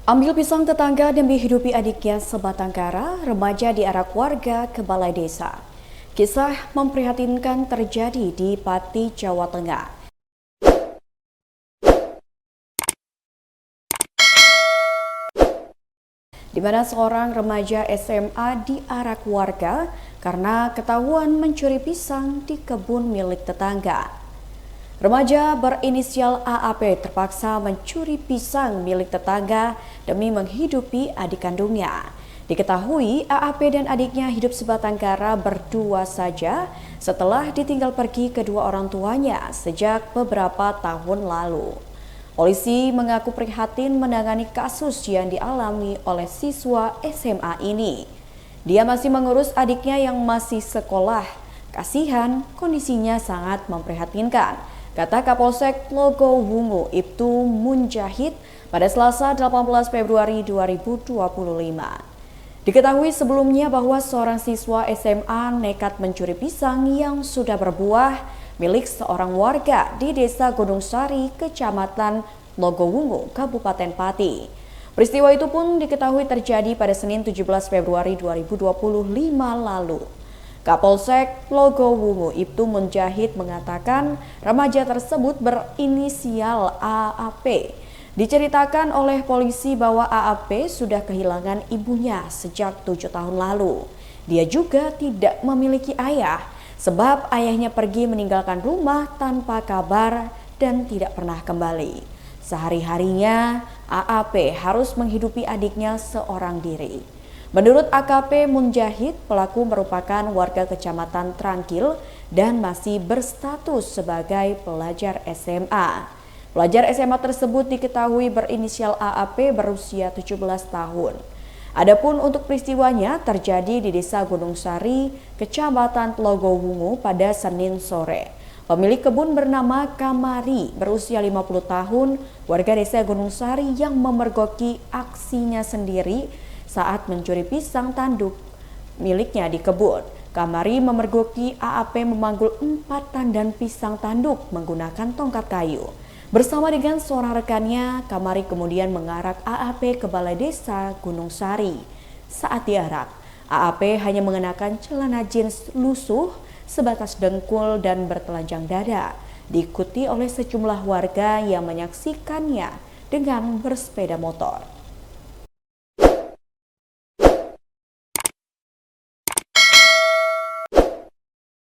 Ambil pisang tetangga demi hidupi adiknya sebatang kara, remaja diarak warga ke balai desa. Kisah memprihatinkan terjadi di Pati, Jawa Tengah. Di mana seorang remaja SMA diarak warga karena ketahuan mencuri pisang di kebun milik tetangga. Remaja berinisial AAP terpaksa mencuri pisang milik tetangga demi menghidupi adik kandungnya. Diketahui AAP dan adiknya hidup sebatang kara berdua saja setelah ditinggal pergi kedua orang tuanya sejak beberapa tahun lalu. Polisi mengaku prihatin menangani kasus yang dialami oleh siswa SMA ini. Dia masih mengurus adiknya yang masih sekolah. Kasihan, kondisinya sangat memprihatinkan, kata Kapolsek Logowungu Ibtu Munjahid pada Selasa 18 Februari 2025. Diketahui sebelumnya bahwa seorang siswa SMA nekat mencuri pisang yang sudah berbuah milik seorang warga di Desa Gunung Sari, Kecamatan Logowungu, Kabupaten Pati. Peristiwa itu pun diketahui terjadi pada Senin 17 Februari 2025 lalu. Kapolsek Logowungu Ibtu Munjahid mengatakan remaja tersebut berinisial AAP. Diceritakan oleh polisi bahwa AAP sudah kehilangan ibunya sejak 7 tahun lalu. Dia juga tidak memiliki ayah, sebab ayahnya pergi meninggalkan rumah tanpa kabar dan tidak pernah kembali. Sehari-harinya AAP harus menghidupi adiknya seorang diri. Menurut AKP Munjahid, pelaku merupakan warga Kecamatan Trangkil dan masih berstatus sebagai pelajar SMA. Pelajar SMA tersebut diketahui berinisial AAP berusia 17 tahun. Adapun untuk peristiwanya terjadi di Desa Gunung Sari, Kecamatan Logowungu pada Senin sore. Pemilik kebun bernama Kamari berusia 50 tahun, warga Desa Gunung Sari yang memergoki aksinya sendiri saat mencuri pisang tanduk miliknya di kebun. Kamari memergoki AAP memanggul 4 tandan pisang tanduk menggunakan tongkat kayu. Bersama dengan seorang rekannya, Kamari kemudian mengarak AAP ke Balai Desa Gunung Sari. Saat diarak, AAP hanya mengenakan celana jeans lusuh sebatas dengkul dan bertelanjang dada, diikuti oleh sejumlah warga yang menyaksikannya dengan bersepeda motor.